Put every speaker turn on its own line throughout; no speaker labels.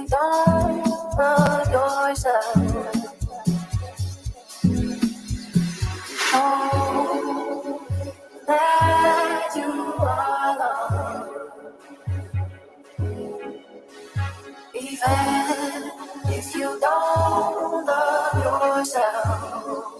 you don't love yourself, know that you are loved. Even if you don't love yourself,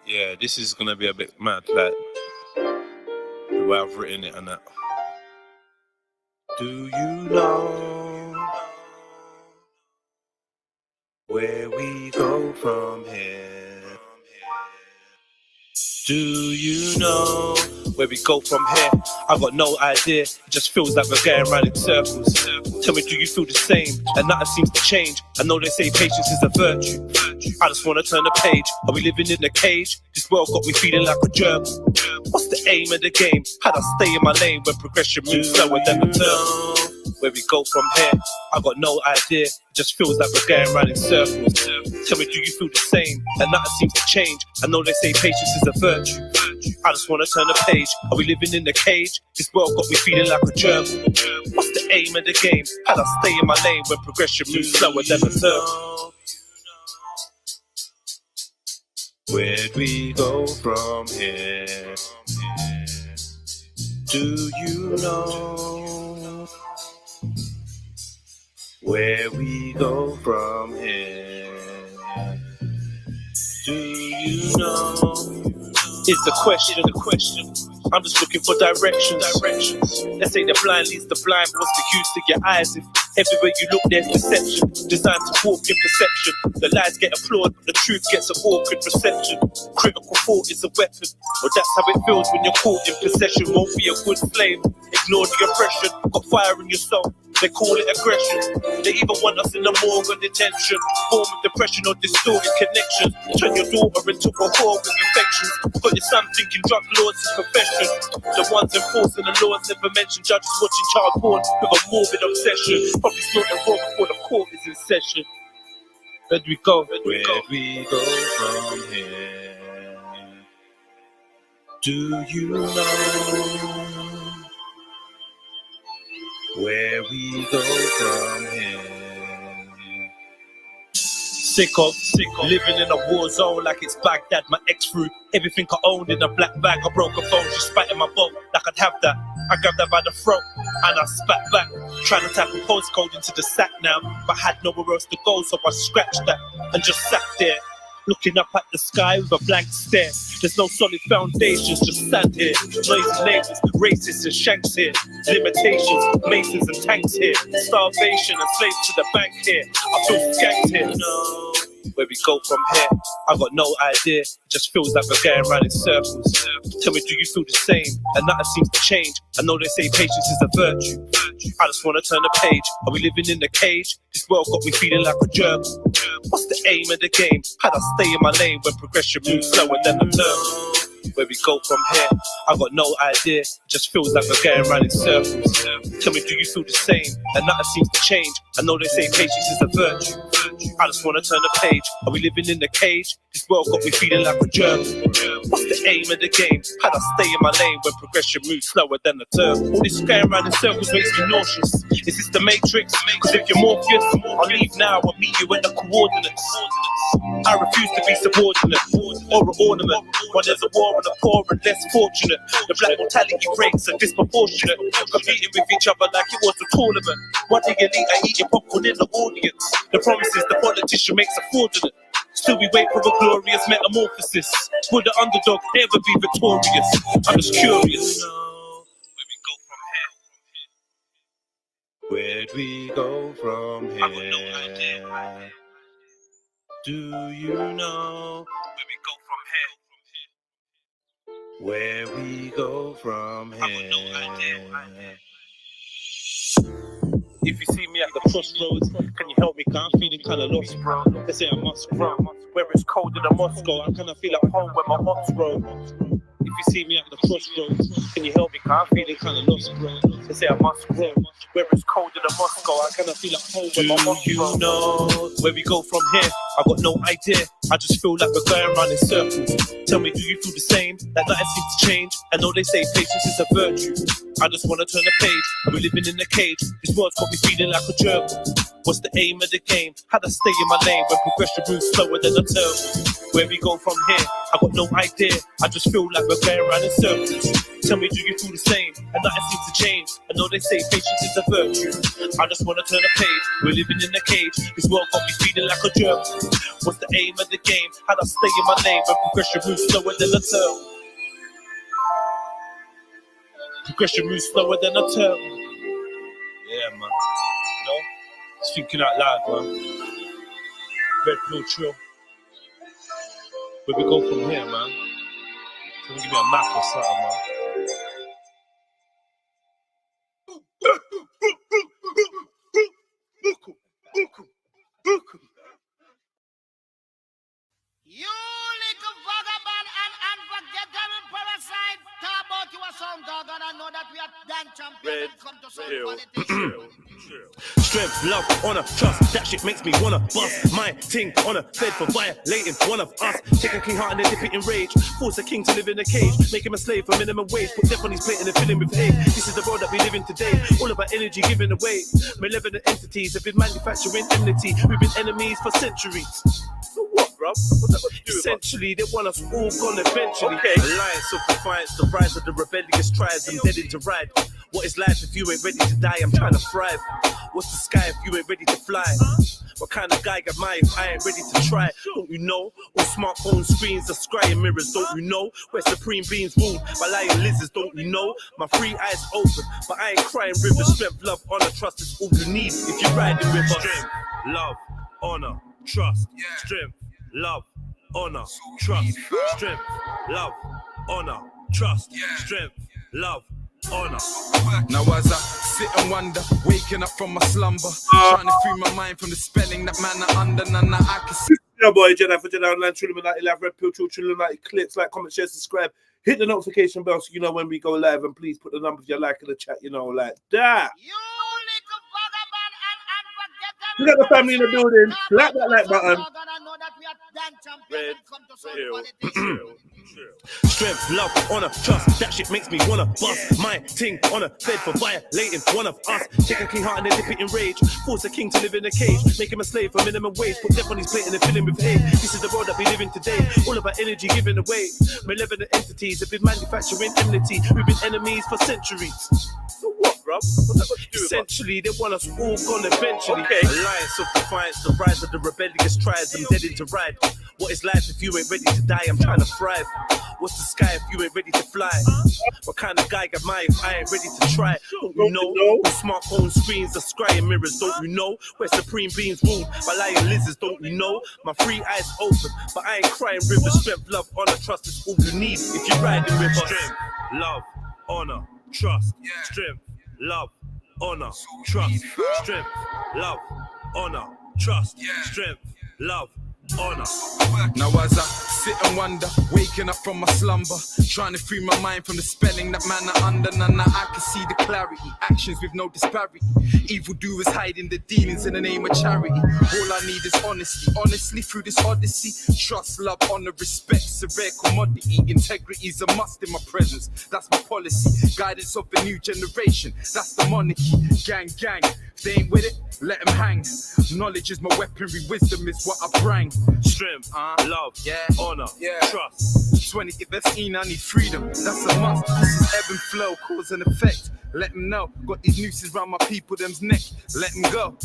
Yeah, this is gonna be a bit mad, like the way I've written it and that. Do you know where we go from here? Do you know where we go from here? I've got no idea, it just feels like we're going round in circles. Tell me, do you feel the same? And nothing seems to change. I know they say patience is a virtue. I just wanna turn the page. Are we living in a cage? This world got me feeling like a gerbil. What's the aim of the game? How'd I stay in my lane when progression moves slower than the turn? Where we go from here, I got no idea. It just feels like we're going round in circles. Tell me, do you feel the same? And nothing seems to change. I know they say patience is a virtue. I just wanna turn the page. Are we living in a cage? This world got me feeling like a gerbil. What's the aim of the game? How'd I stay in my lane when progression moves slower than the turn? Where'd we go from here? Do you know where we go from here? Do you know? Is the question. I'm just looking for directions. They say the blind leads the blind, but what's the use to your eyes if everywhere you look there's deception, designed to walk in perception. The lies get applauded, but the truth gets an awkward reception. Critical thought is a weapon, well that's how it feels when you're caught in possession. Won't be a good slave, ignore the oppression. Got fire in your soul, They call it aggression. They even want us in the morgue or detention. Form of depression or distorted connection. Turn your daughter into a whore with infections. Got your son thinking drug lords is profession. The ones enforcing the laws never mentioned. Judges watching child porn with a morbid obsession. Probably snorting raw before the court is in session. Where do we go? Where we go from here? Do you know where we go from here? Sick of living in a war zone like it's Baghdad. My ex threw everything I owned in a black bag. I broke a phone, she spat in my boat like I'd have that. I grabbed her by the throat and I spat back, trying to type a postcode into the sack now, but had nowhere else to go, so I scratched that and just sat there, looking up at the sky with a blank stare. There's no solid foundations, just sand here. Noisy neighbors, racists and shanks here. Limitations, masons and tanks here. Starvation and slaves to the bank here. I feel skanked here. No. Where we go from here, I got no idea. It just feels like we're going round in circles. Tell me, do you feel the same? And nothing seems to change. I know they say patience is a virtue. I just wanna turn the page. Are we living in the cage? This world got me feeling like a germ. What's the aim of the game? How'd I stay in my lane when progression moves slower than the turn? Where we go from here, I got no idea. It just feels like we're going round in circles. Tell me, do you feel the same? And nothing seems to change. I know they say patience is a virtue. I just wanna turn the page. Are we living in the cage? This world got me feeling like a germ. What's the aim of the game? How'd I stay in my lane when progression moves slower than the turn? All this going round in circles makes me nauseous. Is this the Matrix? Cause if you're Morpheus, I'll leave now and meet you at the coordinates. I refuse to be subordinate or an ornament. When there's a war on the poor and less fortunate, the black mortality rates are disproportionate. Competing with each other like it was a tournament. One the elite are eating popcorn in the audience. The promises the politician makes are fraudulent. Still we wait for a glorious metamorphosis. Will the underdog ever be victorious? I'm just curious. Where'd we go from here? I've got no idea. Do you know where we go from here? Where we go from here? I've got no idea. If you see me at the crossroads, can you help me? Cause I'm feeling kinda lost, bro. They say I must grow. Where it's cold in the Moscow, I kinda feel at home where my heart's grow. If you see me at the crossroads, can you help me? Cause I'm feeling kinda lost, bro. They say I must grow. Where it's cold in the Moscow, I kinda feel at home where my heart's grow. Do you know where we go from here? I got no idea. I just feel like we're going around in circles. Tell me, do you feel the same? That nothing seems to change. I know they say patience is a virtue. I just wanna turn the page. Are we living in a cage? This world's got me feeling like a germ. What's the aim of the game? How'd I stay in my lane when progression moves slower than a turn? Where we go from here? I got no idea. I just feel like we're going around in circles. Tell me, do you feel the same? And nothing seems to change. I know they say patience is a virtue. I just wanna turn the page. We're living in a cage. This world got me feeling like a germ. What's the aim of the game? How'd I stay in my lane when progression moves slower than a turn? Progression moves slower than a turn. Yeah, man. You know? Just thinking out loud, man. Red Pill Trill. Where we go from here, man? Can you give me a map or something, man?
You little vagabond and unforgettable parasite. Talk about you a song, dog, and I know that we are done champions and come to some politics.
Strength, love, honor, trust. That shit makes me wanna bust my ting on a fed for violating one of us. Take a king heart and then dip it in rage. Force a king to live in a cage. Make him a slave for minimum wage. Put death on his plate and then fill him with hate. This is the world that we live in today. All about energy given away. Malevolent entities have been manufacturing enmity. We've been enemies for centuries. So what, bruv? Essentially, they want us all gone eventually. Okay. Alliance of defiance, the rise of the rebellious tribes. I'm dead to ride. What is life if you ain't ready to die? I'm trying to thrive. What's the sky if you ain't ready to fly? What kind of guy am I if I ain't ready to try? Don't you know? All smartphone screens are scrying mirrors. Don't you know? Where supreme beings ruled by lying lizards. Don't you know? My free eyes open, but I ain't crying rivers. Strength, love, honor, trust is all you need if you're riding with us. Strength, love, honor, trust. Strength, love, honor, trust. Strength, love, honor, trust. Strength, love, honor.
Now as I sit and wonder, waking up from my slumber, trying to free my mind from the spelling that man are under, none that I can see.
Yeah, boy, Jedi for Jedionline, Trilluminati, live, Red Pill, Trilluminati, clips, like, comment, share, subscribe. Hit the notification bell so you know when we go live, and please put the number of your like in the chat, you know, like that.
You little vagabond and unforgettable.
You got the family in the building. Slap that like button.
Strength, love, honor, trust. That shit makes me wanna bust. My ting on a bed for violating one of us. Take a clean heart and then dip it in rage. Force a king to live in a cage. Make him a slave for minimum wage. Put death on his plate and then fill him with hate. This is the world that we live in today. All about energy given away. Malevolent entities have been manufacturing enmity. We've been enemies for centuries.
So what, bruv? What's that got to do with
Essentially, they want us all gone eventually.
Okay.
Alliance of defiance, the rise of the rebellious tribes. I'm dead into ride. What is life if you ain't ready to die? I'm trying to thrive. What's the sky if you ain't ready to fly? What kind of guy am I if I ain't ready to try? Don't you know? With smartphone screens, the scrying mirrors, don't you know? Where supreme beings ruled by lying lizards, don't you know? My free eyes open, but I ain't crying rivers. Strength, love, honor, trust is all you need if you're riding with us. Strength, love, honor, trust. Strength, love, honor, trust. Strength, love, honor, trust. Strength, love, honor.
Now as I sit and wonder, waking up from my slumber, trying to free my mind from the spelling that man are under, none that I can see the clarity. Actions with no disparity. Evildoers hiding the dealings in the name of charity. All I need is honesty. Honestly, through this odyssey, trust, love, honor, respect's a rare commodity. Integrity's a must in my presence. That's my policy. Guidance of the new generation. That's the monarchy. Gang, gang. If they ain't with it, let them hang. Knowledge is my weaponry. Wisdom is what I bring.
Strength, love, honor, trust.
2015, I need freedom. That's a must. This is ebb and flow, cause and effect. Let them know. Got these nooses round my people, them's neck. Let them go.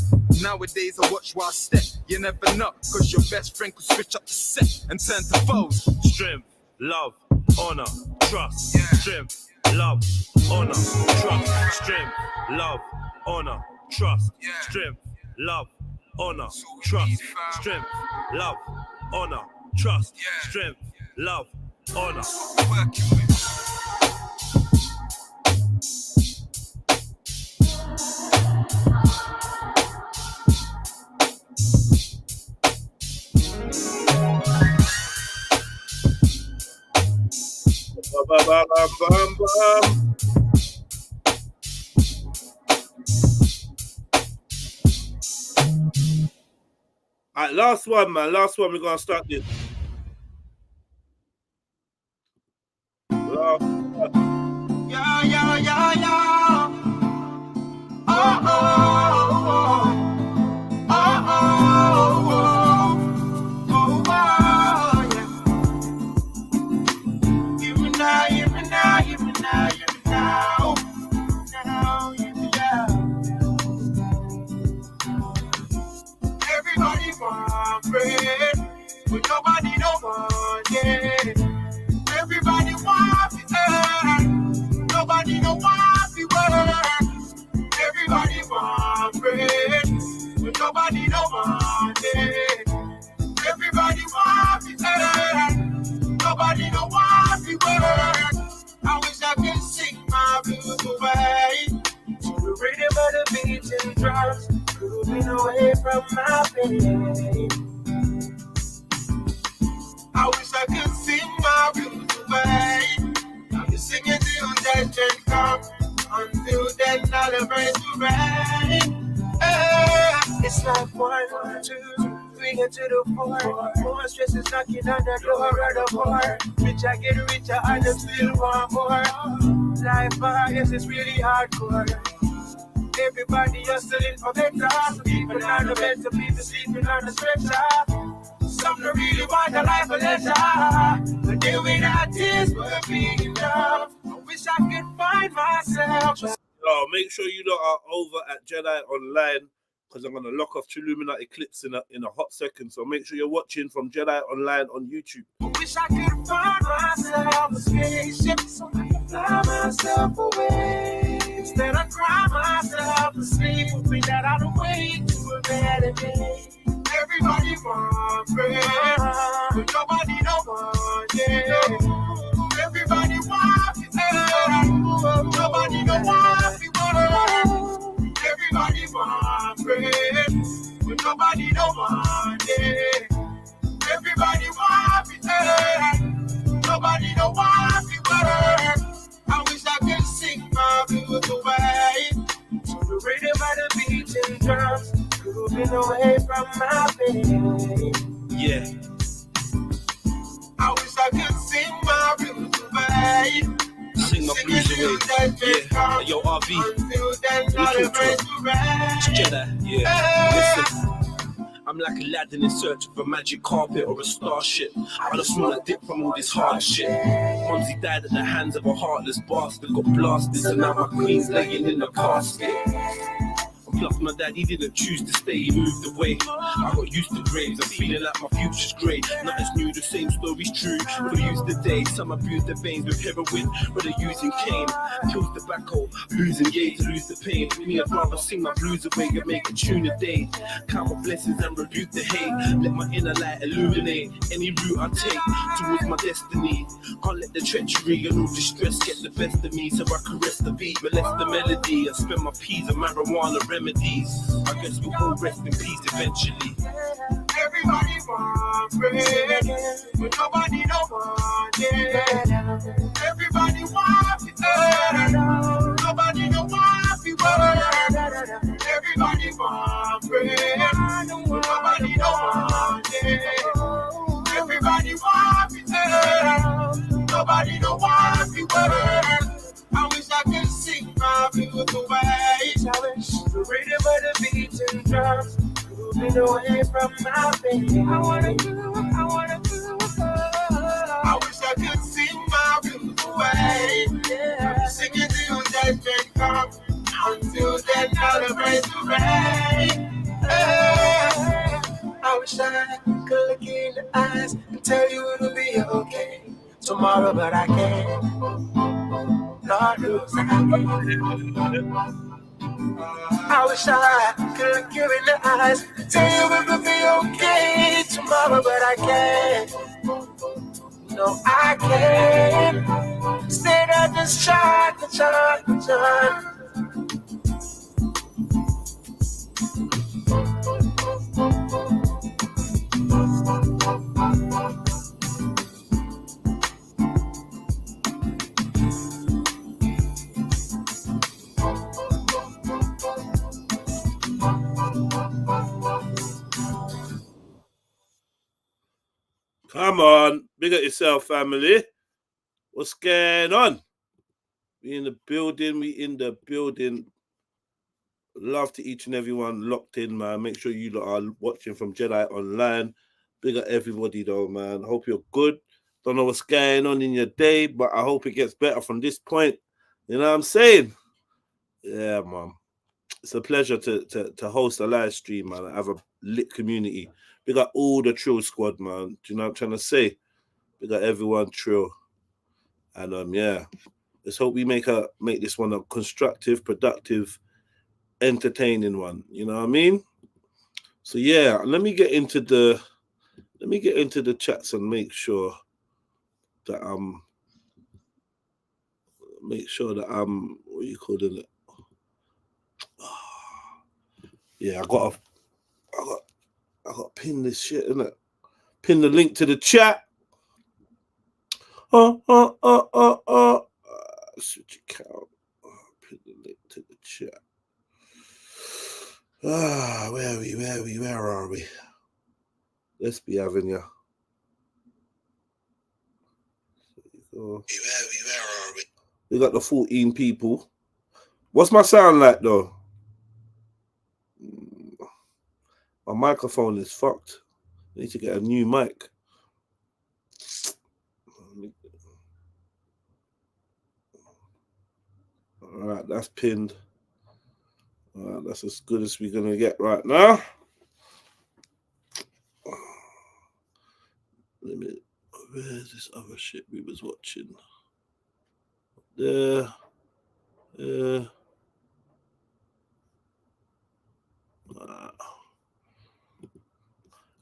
Nowadays I watch while I step. You never know, cause your best friend could switch up the set and turn to foes.
Strength, love, honor, trust. Strength, love, honor, trust. Strength, love, honor, trust. Strength, love, honor, trust. Strength, love, honor, trust. Strength, love, honor.
Alright, last one, man. Last one. We're gonna start this. Last one.
Yeah, yeah, yeah, yeah. Oh, oh, oh. Oh, oh, oh. Oh, oh, yeah. Hear me now, hear me now, hear me now, hear me now. Now, hear me now. Everybody want bread, but nobody don't want it. Everybody want to earn, nobody don't want to work. Everybody want bread, but nobody don't want it. Everybody want to earn, nobody don't want to work. I wish I could sing my blues away to the rhythm of the beating drums, moving away from my pain. I wish I could sing my blues away. I'll be singing till judgment comes. Until then, I'll embrace the rain. It's like 1, 2, 3 to the 4. More stress is knocking on the door of the bar. Rich I get richer and I still want more. Life, yes, it's really hardcore. Everybody hustling for better. People on the bed, to people sleeping on the stretcher. Some don't really want a life of leisure, but they without tears will be enough. I wish I could find myself.
Yo, make sure you lot are over at Jedionline, because I'm gonna lock off Trilluminati clips in a hot second. So make sure you're watching from Jedionline on YouTube.
I wish I could find myself a spaceship so I can fly myself away. Instead I cry myself to sleep, hoping that I'll wake to a better day. Everybody want bread, but nobody don't want it. Everybody want it, nobody
my baby.
Yeah.
I wish I could sing my blues away.
Sing my blues away. Yeah. Hey, yo, RB.
Until then, not a place to rest.
It's Jedi. Yeah. Listen. I'm like Aladdin in search of a magic carpet or a starship. I just wanna dip from all this hard shit. Mumsy died at the hands of a heartless bastard. Got blasted, so now my queen's laying in the casket. Plus my dad, he didn't choose to stay, he moved away. I got used to graves, I'm feeling like my future's grey. Nothing's new, the same story's true. What I use today, some abuse their veins with heroin, but they're using cane. Kills tobacco, losing yay to lose the pain. Me, I'd rather sing my blues away and make a tune a day. Count my blessings and rebuke the hate. Let my inner light illuminate any route I take towards my destiny. Can't let the treachery and all distress get the best of me, so I caress the beat, molest the melody, and spend my peas and marijuana remedies. I guess we'll all rest in peace eventually.
Everybody wants bread, but nobody don't want it. Everybody wants it, nobody don't want it. Everybody wants bread, but nobody don't want it. Everybody wants it, nobody don't want it. I wish I could sing my blues away. I wish the rhythm of the beats and drums moving away from my baby. I wanna do. I wish I could sing my blues away. Yeah. Sing it till judgment comes. Until then, I'll embrace the rain. I wish I could look in the eyes and tell you it'll be okay tomorrow, but I can't. Lord knows I can't. I wish I could look you in the eyes and tell you it will be okay tomorrow, but I can't. No, I can't. Instead I just try.
Come on, big up yourself, family. What's going on? We in the building. Love to each and everyone locked in, man. Make sure you lot are watching from Jedionline. Big up everybody, though, man. Hope you're good. Don't know what's going on in your day, but I hope it gets better from this point. You know what I'm saying? Yeah, man. It's a pleasure to host a live stream, man. I have a lit community. Big up all the Trill squad, man. Do you know what I'm trying to say? Big up everyone, Trill. And yeah, let's hope we make this one a constructive, productive, entertaining one. You know what I mean? So yeah, let me get into the chats and make sure that what you calling it? Yeah, I got to pin this shit, innit? Pin the link to the chat. Switch account. Pin the link to the chat. Where are we? Let's be having ya. Where are we? We got the 14 people. What's my sound like though? My microphone is fucked. I need to get a new mic. All right, that's pinned. All right, that's as good as we're gonna get right now. Where's this other shit we was watching? There.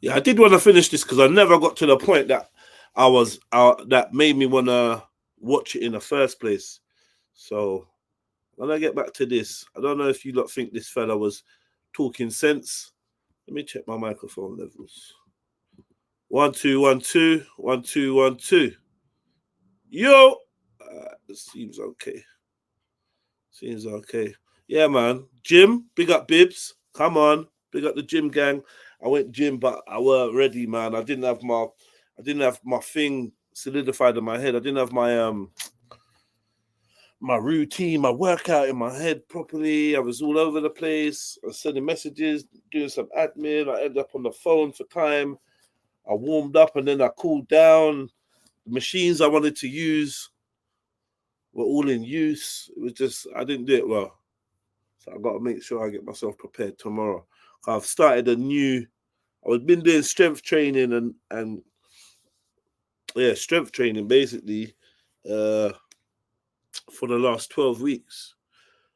Yeah, I did want to finish this because I never got to the point that that made me want to watch it in the first place. So when I get back to this, I don't know if you lot think this fella was talking sense. Let me check my microphone levels. 1 2 1 2 1 2 1 2. Yo, it seems okay. Yeah, man. Jim, big up Bibs. Come on, big up the gym gang. I went gym, but I weren't ready, man. I didn't have my thing solidified in my head. I didn't have my routine, my workout in my head properly. I was all over the place. I was sending messages, doing some admin. I ended up on the phone for time. I warmed up and then I cooled down. The machines I wanted to use were all in use. It was just, I didn't do it well. So I got to make sure I get myself prepared tomorrow. I've started I've been doing strength training and strength training basically for the last 12 weeks.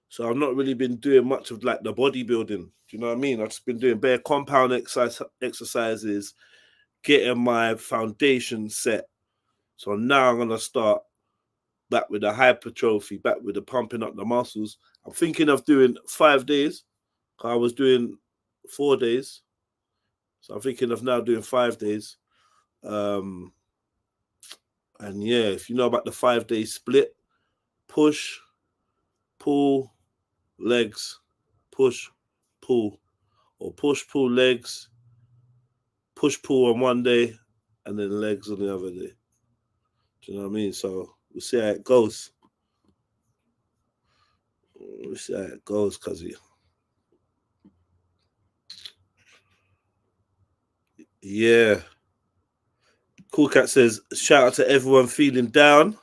So I've not really been doing much of like the bodybuilding. Do you know what I mean? I've just been doing bare compound exercises, getting my foundation set. So now I'm going to start back with the hypertrophy, back with the pumping up the muscles. I'm thinking of doing 5 days. I was doing 4 days. So I'm thinking of now doing 5 days. And yeah, if you know about the 5-day split, push, pull, legs, push, pull, or push, pull, legs, push, pull on one day, and then legs on the other day. Do you know what I mean? So we'll see how it goes. We'll see how it goes, cuzzy. Yeah. Cool Cat says, shout out to everyone feeling down.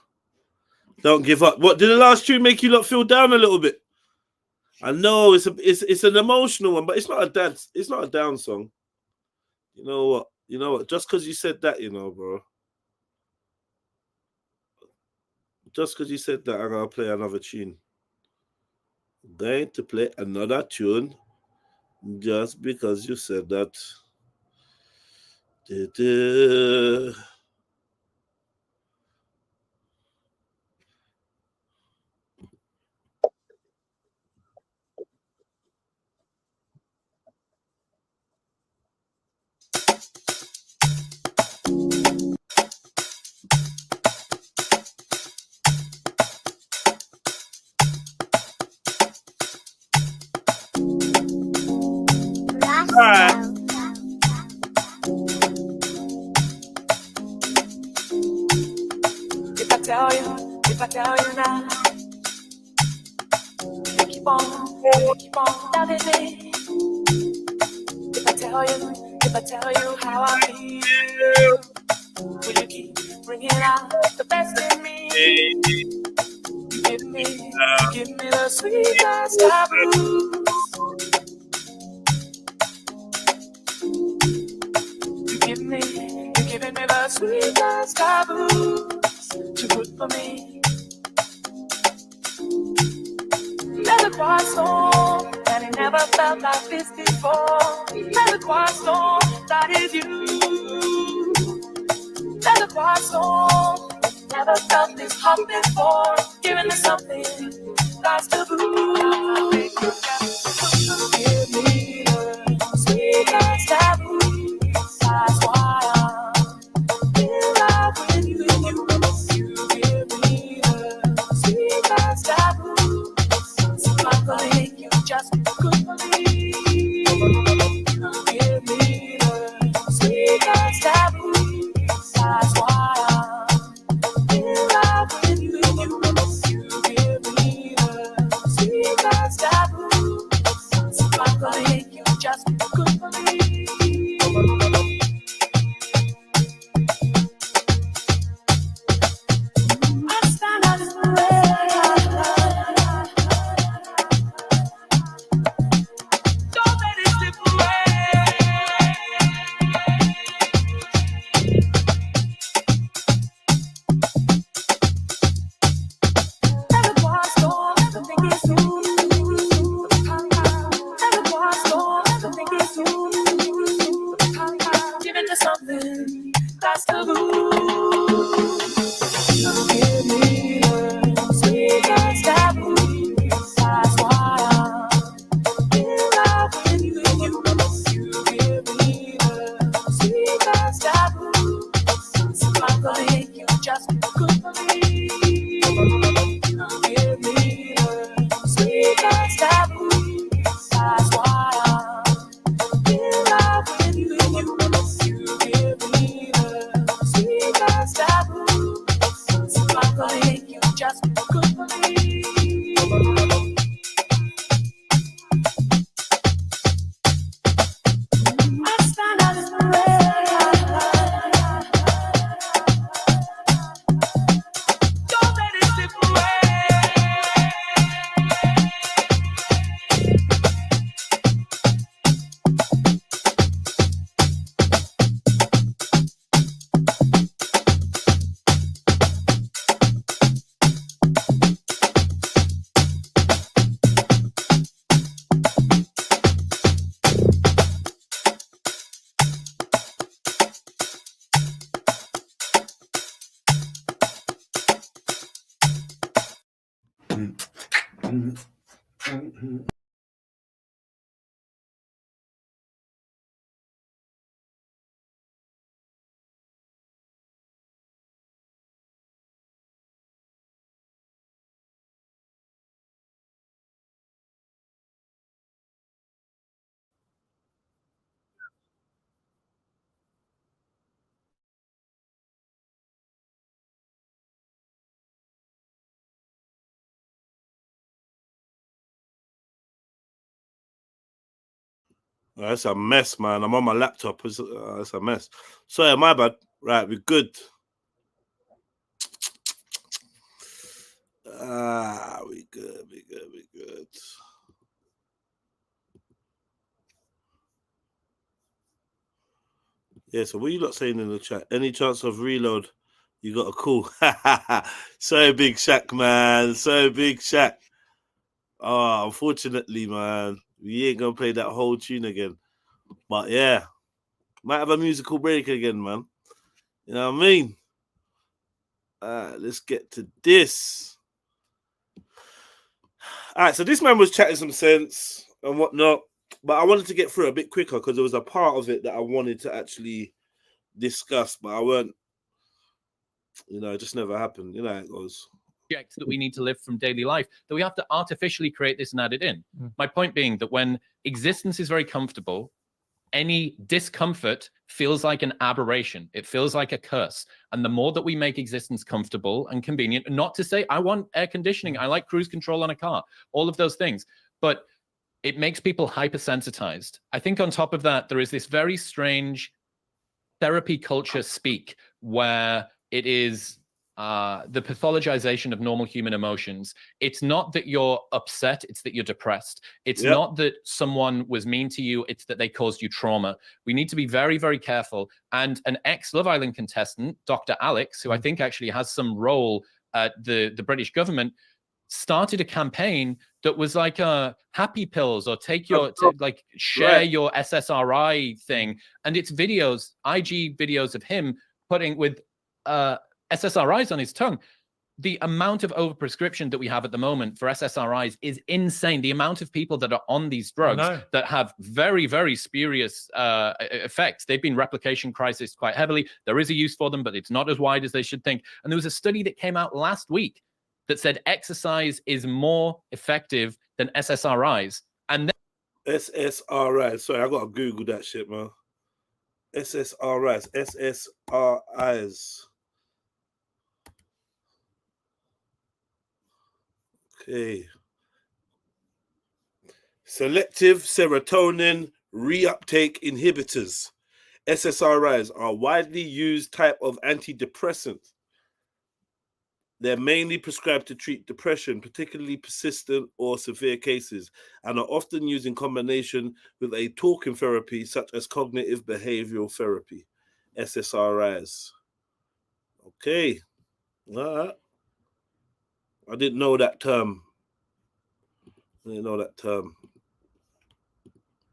Don't give up. What did the last tune make you lot feel down a little bit? I know it's an emotional one, but it's not a down song. You know what? Just because you said that, bro. Just because you said that, I'm gonna play another tune. I'm going to play another tune just because you said that.
If I tell you now, you keep on doubting me. If I tell you how I feel, will you keep bringing out the best in me? You give me the sweetest of blues. You're giving me the sweetest of blues. Too good for me. Never quite so, and it never felt like this before. Never quite so, that is you. Never quite so, never felt this hot before. Giving me something that's taboo. Give me the sweetest taboo. That's why I'm in love with you. You give me the sweetest taboo. You just good for me. You give me the sweetest taboo. That's why I'm in love with you. You give me the sweetest taboo. just no good for me. I stand out in the don't let it slip away.
That's a mess, man. I'm on my laptop. It's a mess. Sorry, my bad. Right, we're good. We good. Yeah, so what are you lot saying in the chat? Any chance of reload? You got a call. So big Shaq, man. So big Shaq. Oh, unfortunately, man, we ain't gonna play that whole tune again. But yeah, might have a musical break again, man. You know what I mean? Let's get to this. All right, so this man was chatting some sense and whatnot, but I wanted to get through a bit quicker because there was a part of it that I wanted to actually discuss, but I weren't. You know, it just never happened. You know how it goes.
That we need to live from daily life, that we have to artificially create this and add it in. My point being that when existence is very comfortable, any discomfort feels like an aberration. It feels like a curse. And the more that we make existence comfortable and convenient, not to say I want air conditioning, I like cruise control on a car, all of those things, but it makes people hypersensitized. I think on top of that, there is this very strange therapy culture speak where it is the pathologization of normal human emotions. It's not that you're upset, it's that you're depressed. It's not that someone was mean to you, it's that they caused you trauma. We need to be very, very careful. And an ex-Love Island contestant, Dr. Alex, who I think actually has some role at the British government, started a campaign that was like happy pills or take your like share your SSRI thing, and it's videos, IG videos of him putting with SSRIs on his tongue. The amount of overprescription that we have at the moment for SSRIs is insane. The amount of people that are on these drugs that have very, very spurious effects. They've been replication crisis quite heavily. There is a use for them, but it's not as wide as they should think. And there was a study that came out last week that said exercise is more effective than SSRIs. And then
SSRIs. Sorry, I gotta Google that shit, man. SSRIs. SSRIs. Okay. Selective serotonin reuptake inhibitors. SSRIs are a widely used type of antidepressant. They're mainly prescribed to treat depression, particularly persistent or severe cases, and are often used in combination with a talking therapy such as cognitive behavioral therapy, SSRIs. Okay. All right. I didn't know that term.
And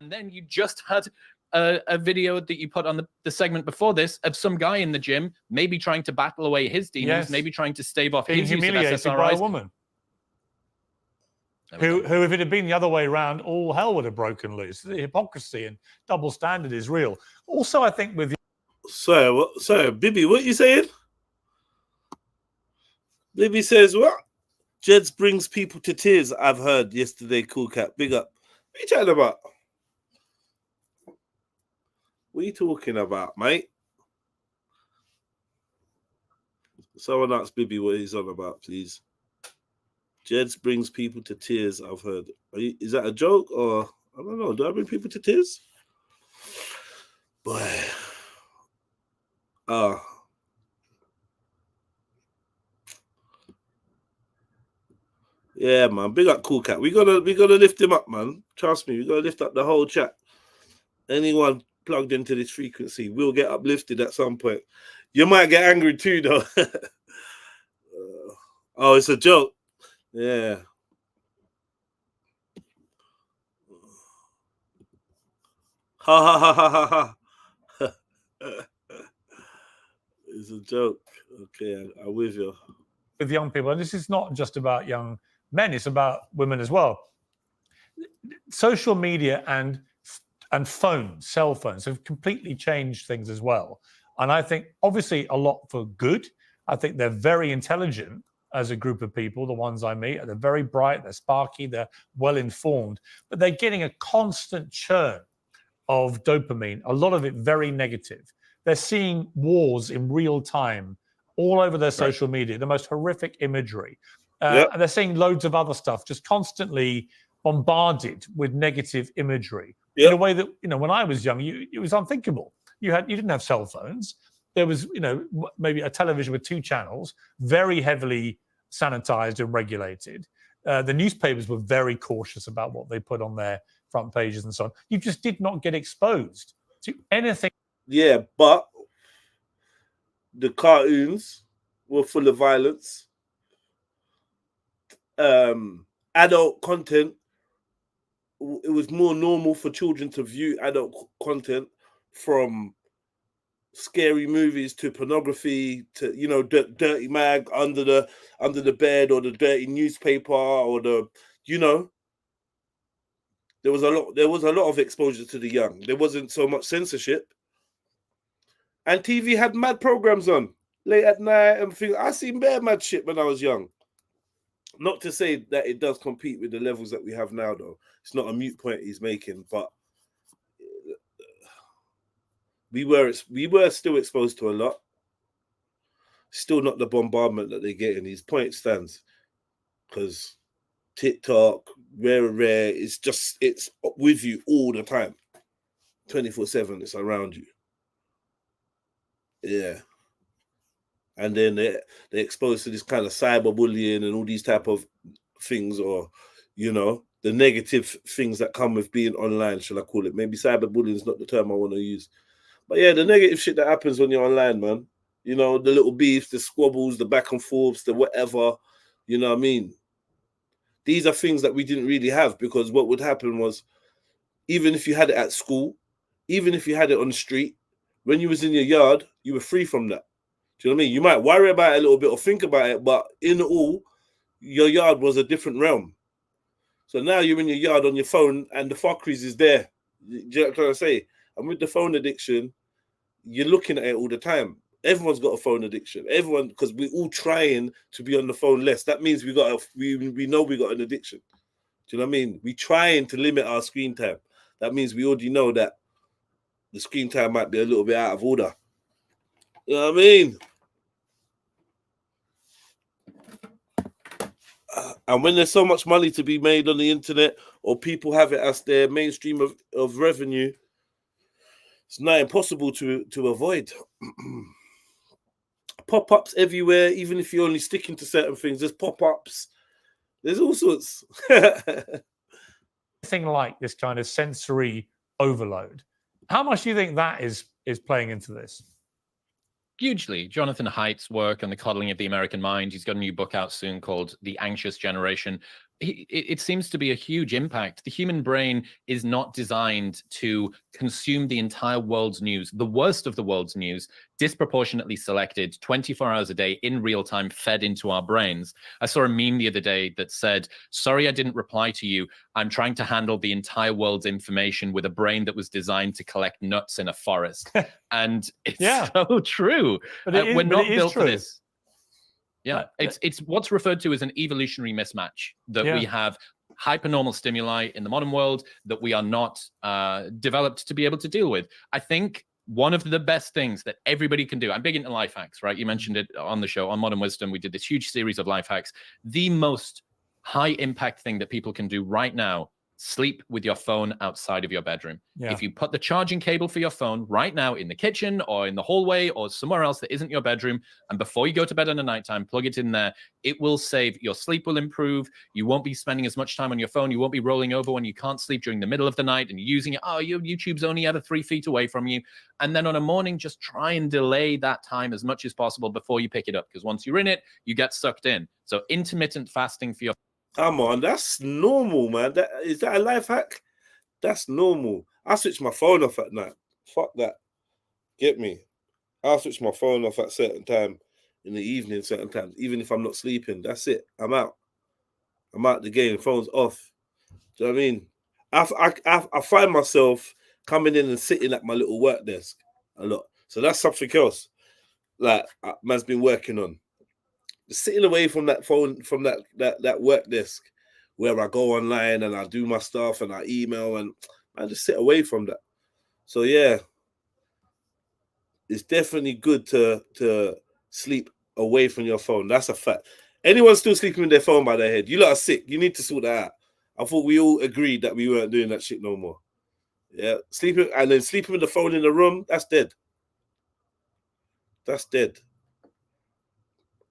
then you just had a video that you put on the segment before this of some guy in the gym, maybe trying to battle away his demons, maybe trying to stave off his use of SSRIs.
By a woman. Who, if it had been the other way around, all hell would have broken loose. The hypocrisy and double standard is real. Also, I think with
Sorry, Bibi, what are you saying? Bibi says what? Jeds brings people to tears, I've heard yesterday, Cool Cat. Big up. What are you chatting about? What are you talking about, mate? Someone ask Bibi what he's on about, please. Jeds brings people to tears, I've heard. Is that a joke or I don't know? Do I bring people to tears? Boy. Yeah, man. Big up Cool Cat. We gotta lift him up, man. Trust me, we gotta lift up the whole chat. Anyone plugged into this frequency will get uplifted at some point. You might get angry too, though. Oh, it's a joke. Yeah. Ha ha ha ha ha ha. It's a joke. Okay, I'm with you.
With young people, and this is not just about young men, it's about women as well. Social media and phones, cell phones, have completely changed things as well. And I think obviously a lot for good. I think they're very intelligent as a group of people, the ones I meet. They're very bright, they're sparky, they're well informed, but they're getting a constant churn of dopamine, a lot of it very negative. They're seeing wars in real time all over their social media, the most horrific imagery. And they're seeing loads of other stuff, just constantly bombarded with negative imagery in a way that, you know, when I was young, it was unthinkable. You didn't have cell phones. There was, you know, maybe a television with 2 channels, very heavily sanitized and regulated. The newspapers were very cautious about what they put on their front pages and so on. You just did not get exposed to anything.
Yeah, but the cartoons were full of violence. Adult content, it was more normal for children to view adult content, from scary movies to pornography to, you know, dirty mag under the bed, or the dirty newspaper, or the, you know, there was a lot of exposure to the young. There wasn't so much censorship. And TV had mad programs on late at night and things. I seen bare mad shit when I was young. Not to say that it does compete with the levels that we have now, though. It's not a mute point he's making, but we were still exposed to a lot. Still not the bombardment that they get in. His point stands, because TikTok, rare, it's with you all the time, 24/7. It's around you. Yeah. And then they're exposed to this kind of cyberbullying and all these type of things, or, you know, the negative things that come with being online, shall I call it? Maybe cyberbullying is not the term I want to use. But yeah, the negative shit that happens when you're online, man. You know, the little beefs, the squabbles, the back and forths, the whatever, you know what I mean? These are things that we didn't really have, because what would happen was, even if you had it at school, even if you had it on the street, when you was in your yard, you were free from that. Do you know what I mean? You might worry about it a little bit or think about it, but in all, your yard was a different realm. So now you're in your yard on your phone and the fuckeries is there. Do you know what I'm trying to say? And with the phone addiction, you're looking at it all the time. Everyone's got a phone addiction. Everyone, because we're all trying to be on the phone less. That means we know we got an addiction. Do you know what I mean? We're trying to limit our screen time. That means we already know that the screen time might be a little bit out of order. You know what I mean? And when there's so much money to be made on the internet, or people have it as their mainstream of revenue, it's not impossible to avoid. Pop-ups everywhere, even if you're only sticking to certain things, there's pop-ups. There's all sorts.
Thing like this kind of sensory overload. How much do you think that is playing into this?
Hugely. Jonathan Haidt's work on the coddling of the American mind. He's got a new book out soon called The Anxious Generation. It seems to be a huge impact. The human brain is not designed to consume the entire world's news, the worst of the world's news, disproportionately selected 24 hours a day in real time, fed into our brains. I saw a meme the other day that said, sorry, I didn't reply to you. I'm trying to handle the entire world's information with a brain that was designed to collect nuts in a forest. And it's so true.
But
we're not built for this.
Yeah,
it's what's referred to as an evolutionary mismatch, that we have hypernormal stimuli in the modern world that we are not developed to be able to deal with. I think one of the best things that everybody can do, I'm big into life hacks, right? You mentioned it on the show, on Modern Wisdom. We did this huge series of life hacks. The most high impact thing that people can do right now. Sleep with your phone outside of your bedroom.
Yeah.
If you put the charging cable for your phone right now in the kitchen or in the hallway or somewhere else that isn't your bedroom, and before you go to bed in the nighttime, plug it in there, it will save. Your sleep will improve. You won't be spending as much time on your phone. You won't be rolling over when you can't sleep during the middle of the night and using it. Oh, your YouTube's only at 3 feet away from you. And then on a morning, just try and delay that time as much as possible before you pick it up, because once you're in it, you get sucked in. So intermittent fasting for your
Come on, that's normal, man. Is that a life hack? That's normal. I switch my phone off at night. Fuck that. Get me? I'll switch my phone off at certain time in the evening, certain times, even if I'm not sleeping. That's it. I'm out. I'm out the game. Phone's off. Do you know what I mean? I find myself coming in and sitting at my little work desk a lot. So that's something else. Like man's been working on. Sitting away from that phone, from that work desk where I go online and I do my stuff and I email, and I just sit away from that. So yeah, it's definitely good to sleep away from your phone. That's a fact. Anyone still sleeping with their phone by their head, you lot are sick. You need to sort that out. I thought we all agreed that we weren't doing that shit no more. Yeah, sleeping with the phone in the room, that's dead. That's dead.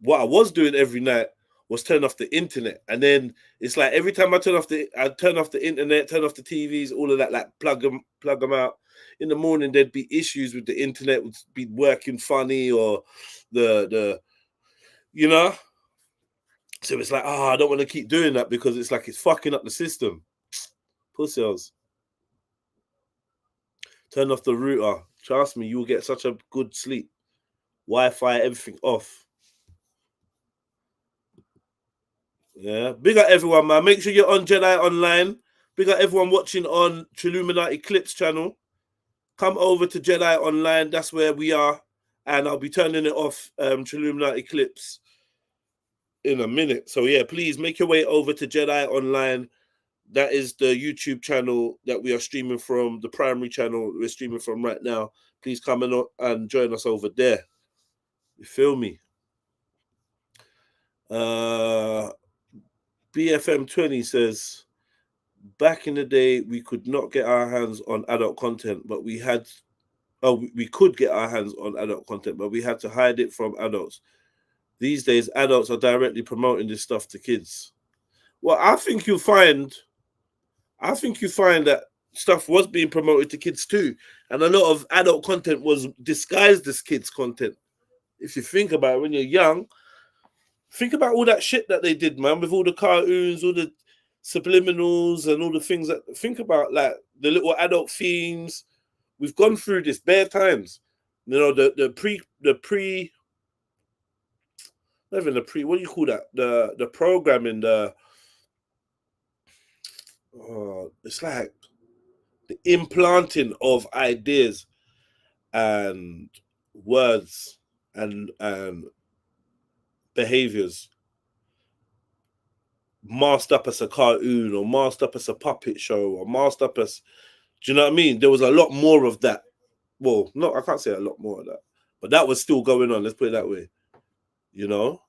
What I was doing every night was turn off the internet, and then it's like every time I turn off the internet, turn off the TVs, all of that, like plug them out. In the morning, there'd be issues with the internet, would be working funny, or the you know. So it's like, I don't want to keep doing that because it's like it's fucking up the system. Pussies. Turn off the router. Trust me, you will get such a good sleep. Wi-Fi, everything off. Yeah, big up everyone, man. Make sure you're on Jedionline. Big up everyone watching on Trilluminati Clips channel. Come over to Jedionline. That's where we are, and I'll be turning it off Trilluminati Clips in a minute. So yeah, please make your way over to Jedionline. That is the YouTube channel that we are streaming from, the primary channel we're streaming from right now. Please come and join us over there. You feel me? BFM20 says, back in the day, we could not get our hands on adult content, but we could get our hands on adult content, but we had to hide it from adults. These days, adults are directly promoting this stuff to kids. Well, I think you find that stuff was being promoted to kids too, and a lot of adult content was disguised as kids content. If you think about it, when you're young, think about all that shit that they did, man, with all the cartoons, all the subliminals, and all the things that. Think about like the little adult themes. We've gone through this bare times. You know, the pre. Not even the pre. What do you call that? The programming. It's like the implanting of ideas and words and behaviors masked up as a cartoon or masked up as a puppet show or masked up as, do you know what I mean? There was a lot more of that. Well, no, I can't say a lot more of that, but that was still going on. Let's put it that way, you know,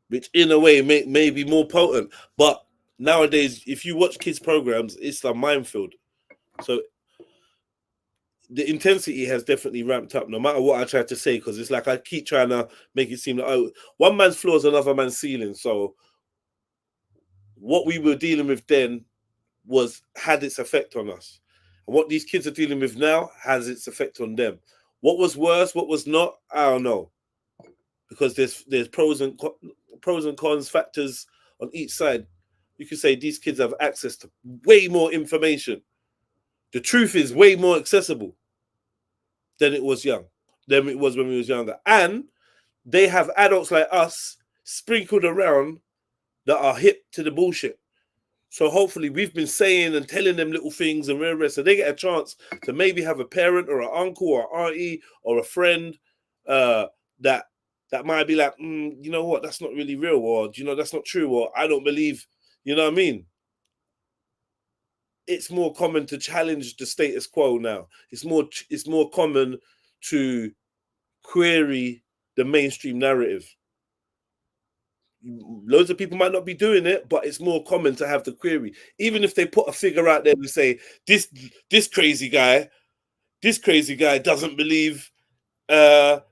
which in a way may be more potent. But nowadays, if you watch kids' programs, it's a minefield. So the intensity has definitely ramped up, no matter what I try to say, because it's like I keep trying to make it seem like one man's floor is another man's ceiling. So what we were dealing with then had its effect on us. And what these kids are dealing with now has its effect on them. What was worse, what was not, I don't know. Because there's pros and cons factors on each side. You could say these kids have access to way more information. The truth is way more accessible than it was when we was younger. And they have adults like us sprinkled around that are hip to the bullshit. So hopefully we've been saying and telling them little things and rest, so they get a chance to maybe have a parent or an uncle or auntie or a friend that might be like, you know what, that's not really real, or you know, that's not true, or I don't believe, you know what I mean? It's more common to challenge the status quo now. It's more common to query the mainstream narrative. loads of people might not be doing it, but it's more common to have the query. Even if they put a figure out there and say this crazy guy doesn't believe that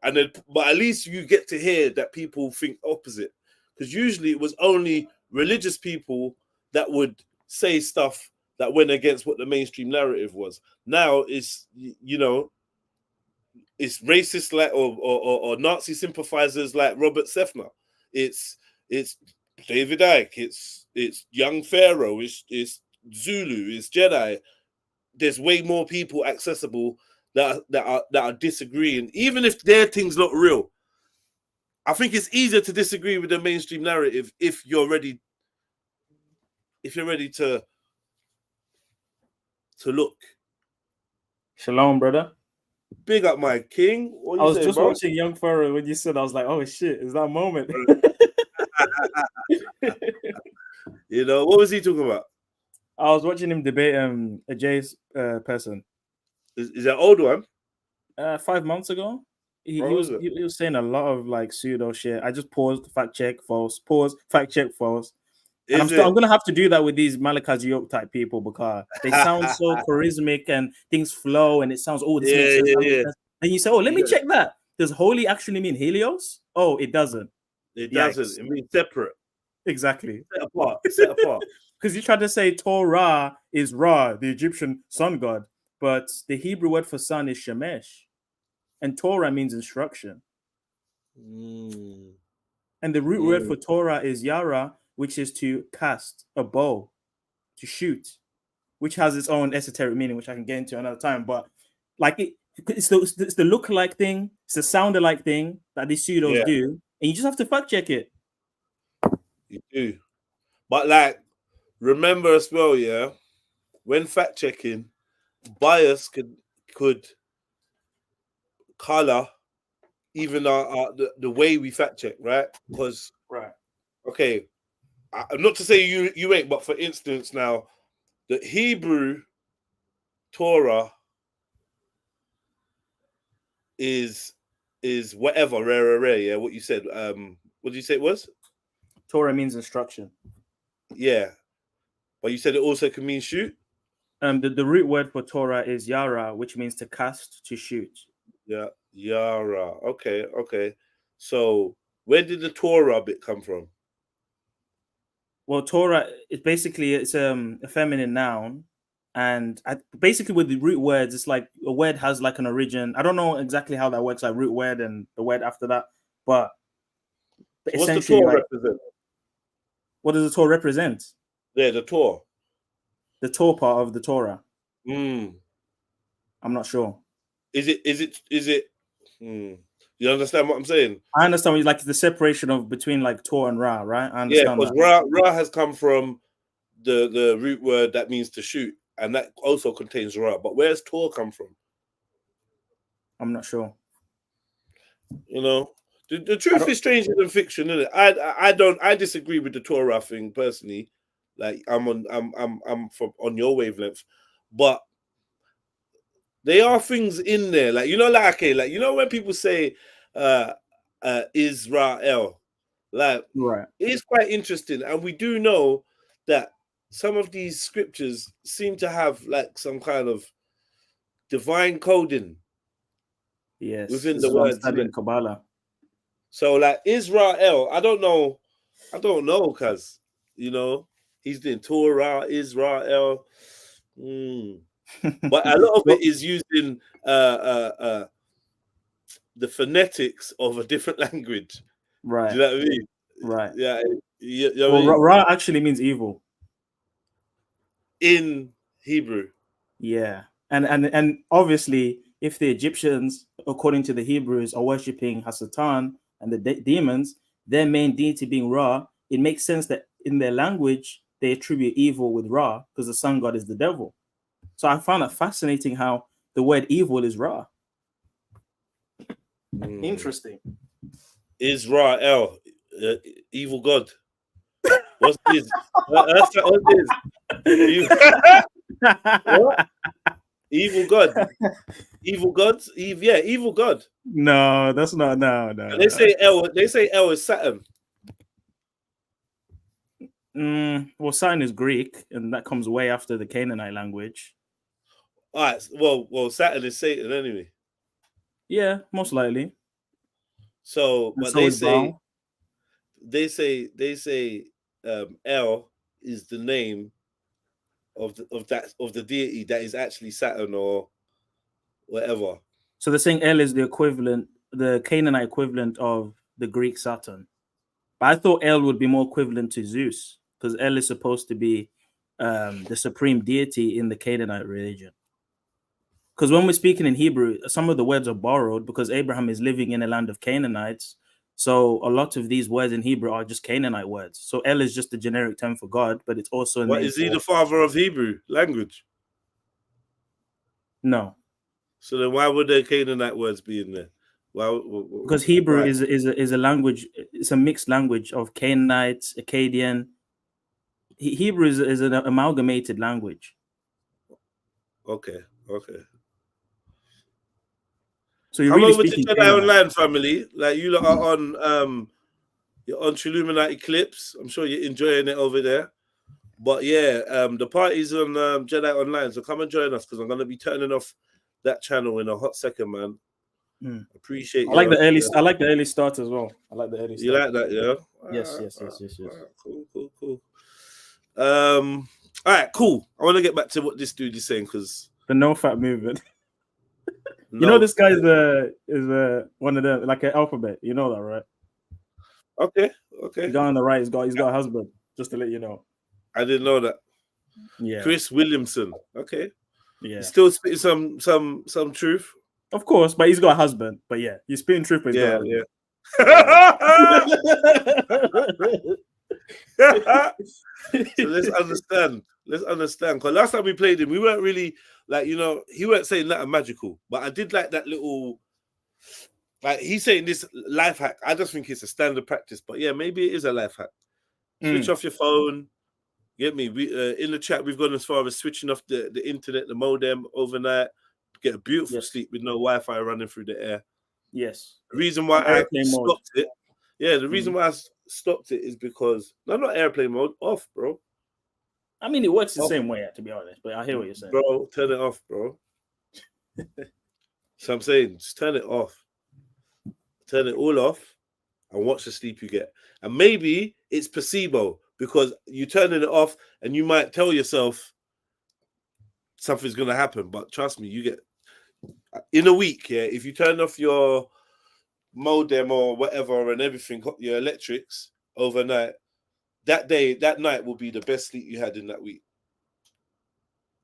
and then, but at least you get to hear that people think opposite, because usually it was only religious people that would say stuff that went against what the mainstream narrative was. Now it's, you know, it's racist like or Nazi sympathizers like Robert Sefner. It's David Icke. It's young Pharaoh. It's Zulu. It's Jedi. There's way more people accessible that are disagreeing, even if their things look real. I think it's easier to disagree with the mainstream narrative if you're ready. If you're ready to look.
Shalom, brother.
Big up, my king. What
I was
saying,
just
bro?
watching Young Pharaoh when you said. I was like, "Oh shit, is that moment?"
You know, what was he talking about?
I was watching him debate a Jay's person.
Is that old one?
5 months ago. He
Oh,
was
is it?
he was saying a lot of like pseudo shit. I just paused, fact check, false, pause, fact check, false. And I'm gonna have to do that with these Malachi York type people because they sound so charismatic and things flow and it sounds, oh, this makes sense. That makes sense. And you say, oh, let me check that. Does holy actually mean Helios? Oh, it doesn't.
It doesn't. It means separate.
Exactly.
Set apart. Set apart.
Because you tried to say Torah is Ra, the Egyptian sun god, but the Hebrew word for sun is Shemesh. And Torah means instruction. And the root word for Torah is Yara, which is to cast a bow, to shoot, which has its own esoteric meaning, which I can get into another time. But like it's the look-alike thing, it's the sound-alike thing that these pseudos do, and you just have to fact check it.
You do. But like, remember as well, yeah, when fact checking, bias could color even the way we fact check, right? Because okay, not to say you ain't, but for instance, now the Hebrew Torah is whatever rare, yeah. What you said, what did you say it was?
Torah means instruction.
Yeah, but you said it also can mean shoot.
The root word for Torah is Yara, which means to cast, to shoot.
Yeah, Yara. Okay. So where did the Torah bit come from?
Well, Torah is basically it's a feminine noun, and basically with the root words, it's like a word has like an origin. I don't know exactly how that works, like root word and the word after that, but
So what's
essentially,
the Torah
like,
represent?
what does the Torah represent?
Yeah, the Torah.
The Torah part of the Torah.
I'm
not sure.
Is it? You understand what I'm saying?
I understand. Like the separation of between like Torah and Ra, right? I
Yeah,
understand.
because Ra has come from the root word that means to shoot, and that also contains Ra. But where's Torah come from?
I'm not sure.
You know, the truth is stranger than fiction, isn't it? I disagree with the Torah thing personally. Like I'm on your wavelength, but there are things in there, like when people say Israel, like
right,
it's quite interesting, and we do know that some of these scriptures seem to have like some kind of divine coding.
Yes,
within the words
in Kabbalah.
So like Israel, I don't know, because he's doing Torah, Israel. But a lot of it is using the phonetics of a different language.
Right.
Do you know what I mean?
Right.
Yeah.
Ra actually means evil
in Hebrew.
Yeah. And obviously, if the Egyptians, according to the Hebrews, are worshipping Hasatan and the demons, their main deity being Ra, it makes sense that in their language, they attribute evil with Ra because the sun god is the devil. So I found that fascinating how the word evil is Ra. Interesting.
Israel, evil god. What's this? What's this? What? Evil God. Evil gods? Yeah, evil God.
No, that's not. No.
And they say El is Saturn.
Well, Saturn is Greek, and that comes way after the Canaanite language.
All right. Well, Saturn is Satan anyway.
Yeah, most likely.
So,
And
but
so is Baal.
they say El is the name of the deity that is actually Saturn or whatever.
So they're saying El is the equivalent, the Canaanite equivalent of the Greek Saturn. But I thought El would be more equivalent to Zeus, because El is supposed to be the supreme deity in the Canaanite religion. Because when we're speaking in Hebrew, some of the words are borrowed because Abraham is living in a land of Canaanites. So a lot of these words in Hebrew are just Canaanite words. So El is just the generic term for God, but it's also a
What
name
is he
for...
the father of Hebrew language?
No.
So then why would the Canaanite words be in there?
Because Hebrew is a language, it's a mixed language of Canaanites, Akkadian. Hebrew is an amalgamated language.
Okay.
So you're
Come
really
over to
speaking
Jedionline, family. Like you lot are on you're on Trilluminati clips. I'm sure you're enjoying it over there. But yeah, the party's on Jedionline, so come and join us because I'm gonna be turning off that channel in a hot second, man. Appreciate
I like the early. I like the early start as well. I like the early start.
You like that, yeah?
Yes.
Cool. All right, cool. I want to get back to what this dude is saying because
the no fat movement. You know, this guy is one of them, like an alphabet. You know that, right?
Okay.
The guy on the right, he's got a husband. Just to let you know.
I didn't know that.
Yeah.
Chris Williamson. Okay.
Yeah.
He's still spitting some truth.
Of course, but he's got a husband. But yeah, he's spitting truth. But
yeah. So let's understand. Because last time we played him, we weren't really like, you know, he weren't saying that magical. But I did like that little, like he's saying this life hack. I just think it's a standard practice. But yeah, maybe it is a life hack. Switch off your phone. Get me? We in the chat we've gone as far as switching off the internet, the modem overnight. Get a beautiful sleep with no Wi-Fi running through the air.
Yes.
The reason why I stopped it. Yeah, the reason why I stopped it is because not airplane mode, off, bro.
I mean, it works the same way, to be honest. But I hear what you're saying,
bro. Turn it off, bro. So I'm saying, just turn it off. Turn it all off, and watch the sleep you get. And maybe it's placebo because you turning it off, and you might tell yourself something's gonna happen. But trust me, you get in a week. Yeah, if you turn off your modem or whatever and everything, your electrics overnight, that night will be the best sleep you had in that week.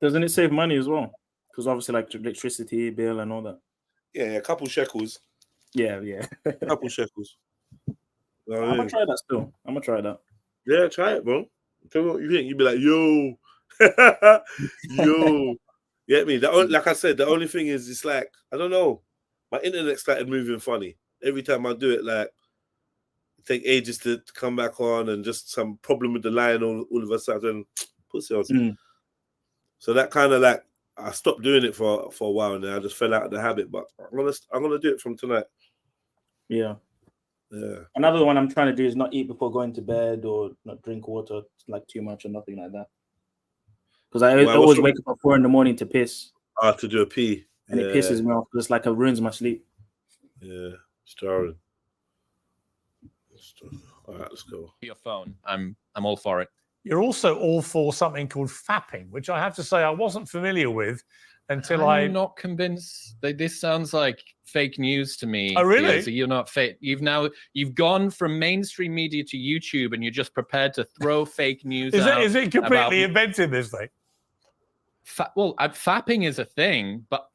Doesn't it save money as well? Because obviously, like electricity bill and all that.
Yeah, a couple shekels.
Yeah.
A couple shekels.
I'm gonna try that still. I'm gonna try that.
Yeah, try it, bro. Tell me what you think. You'd be like, yo. Get me? Like I said, the only thing is, it's like, I don't know. My internet started moving funny. Every time I do it, like, it take ages to come back on, and just some problem with the line all of a sudden, pussy on. So that kind of like, I stopped doing it for a while, and then I just fell out of the habit. But I'm gonna do it from tonight.
Yeah.
Yeah.
Another one I'm trying to do is not eat before going to bed, or not drink water like too much or nothing like that. Because I always wake up at 4 a.m. to piss.
To do a pee.
And it pisses me off because it's like it ruins my sleep.
Yeah, starving. All right, let's go.
Your phone. I'm all for it.
You're also all for something called fapping, which I have to say I wasn't familiar with until I'm
not convinced. This sounds like fake news to me.
Oh, really?
So you're not fake. You've gone from mainstream media to YouTube, and you're just prepared to throw fake news.
Is it completely invented, this thing?
Fapping is a thing, but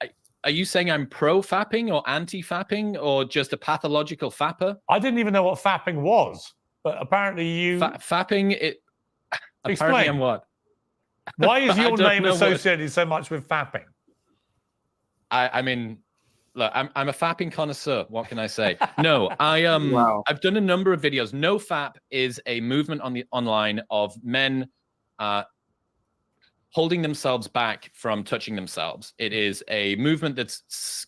are you saying I'm pro-fapping or anti-fapping or just a pathological fapper?
I didn't even know what fapping was, but apparently you...
Fapping, apparently
Explain.
I'm what?
Why is your name associated so much with fapping?
I mean, look, I'm a fapping connoisseur. What can I say? No,
Wow.
I've done a number of videos. NoFap is a movement on the online of men holding themselves back from touching themselves. It is a movement that's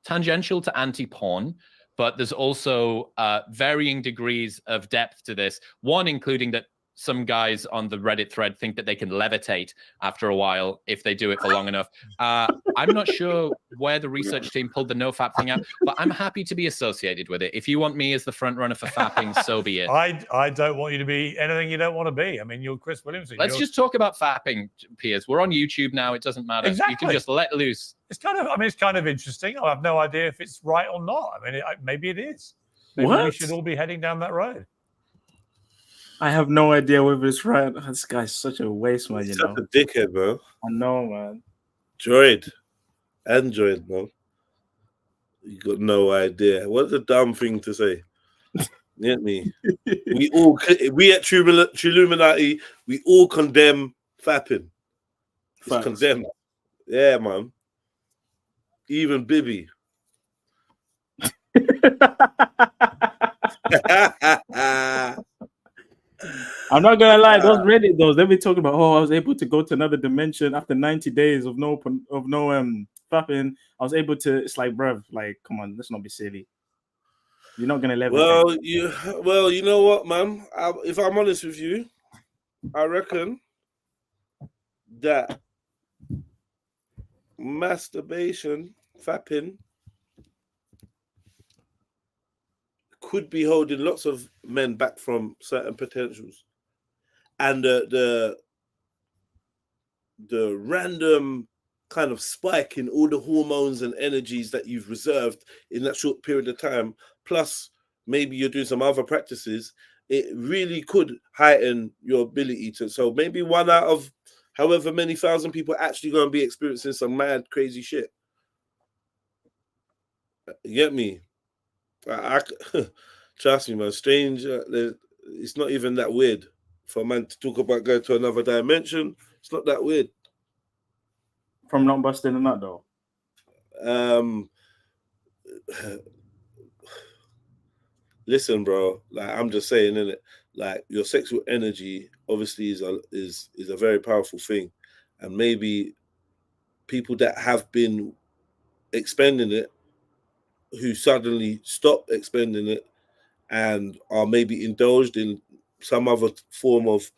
tangential to anti-porn, but there's also varying degrees of depth to this. One, including that some guys on the Reddit thread think that they can levitate after a while if they do it for long enough. I'm not sure where the research team pulled the nofap thing out, but I'm happy to be associated with it. If you want me as the front runner for fapping, so be it.
I don't want you to be anything you don't want to be. I mean, you're Chris Williamson.
Let's just talk about fapping, Piers. We're on YouTube now. It doesn't matter.
Exactly.
You can just let loose.
It's kind of, I mean, it's kind of interesting. I have no idea if it's right or not. I mean, maybe it is. Maybe we should all be heading down that road.
I have no idea whether it's right. This guy's such a waste, man.
He's
you know,
such a dickhead, bro.
I know, man.
Android, man. You got no idea. What's a dumb thing to say? Get me? we at Trilluminati, we all condemn fapping. It's
Facts.
condemned. Yeah, man. Even Bibby.
I'm not gonna lie, those Reddit they've been talking about. Oh, I was able to go to another dimension after 90 days of no fapping. I was able to. It's like, bruv, like, come on, let's not be silly. You're not gonna let.
Well, you know what, man? If I'm honest with you, I reckon that masturbation, fapping, could be holding lots of men back from certain potentials, and the random kind of spike in all the hormones and energies that you've reserved in that short period of time, plus maybe you're doing some other practices, it really could heighten your ability to. So maybe 1 out of however many thousand people actually going to be experiencing some mad, crazy shit. You get me? I trust me, man. Strange. It's not even that weird for a man to talk about going to another dimension. It's not that weird.
From not busting a nut, though.
Listen, bro. Like, I'm just saying, innit? Like, your sexual energy obviously is a very powerful thing, and maybe people that have been expending it, who suddenly stop expending it and are maybe indulged in some other form of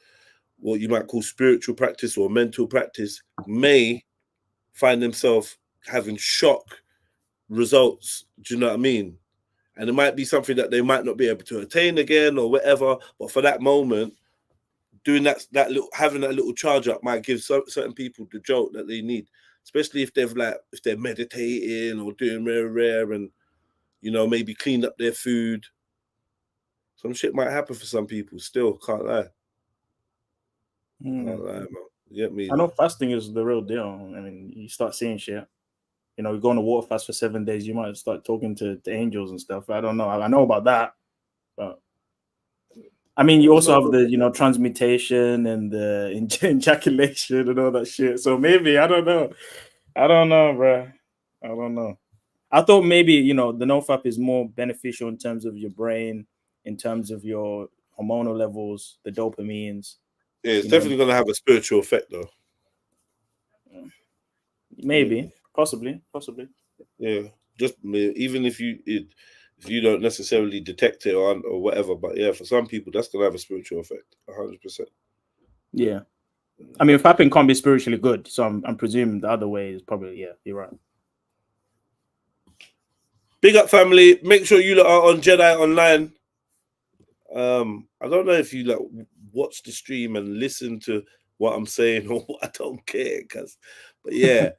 what you might call spiritual practice or mental practice, may find themselves having shock results. Do you know what I mean? And it might be something that they might not be able to attain again or whatever, but for that moment, doing that little, having that little charge up might give certain people the jolt that they need, especially if they're meditating or doing rare and, you know, maybe cleaned up their food. Some shit might happen for some people. Still, can't lie. Can't lie, man. You get me?
I know fasting is the real deal. I mean, you start seeing shit. You know, you go on a water fast for 7 days, you might start talking to the angels and stuff. I don't know. I know about that. But I mean, you also have the, you know, transmutation and the ejaculation and all that shit. So maybe, I don't know. I don't know, bro. I don't know. I thought maybe, you know, the nofap is more beneficial in terms of your brain, in terms of your hormonal levels, the dopamines.
Yeah, it's definitely going to have a spiritual effect, though.
Maybe, possibly.
Yeah, just even if you don't necessarily detect it or whatever, but yeah, for some people that's going to have a spiritual effect, 100%.
Yeah, I mean, fapping can't be spiritually good, so I'm presuming the other way is probably, yeah, you're right.
Big up, family. Make sure you lot are on Jedionline. I don't know if you like watch the stream and listen to what I'm saying or what. I don't care, but yeah.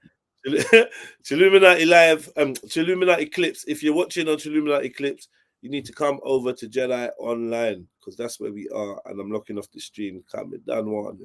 Trilluminati Live, Trilluminati Clips. If you're watching on Trilluminati Clips, you need to come over to Jedionline because that's where we are, and I'm locking off the stream. Can't be done one.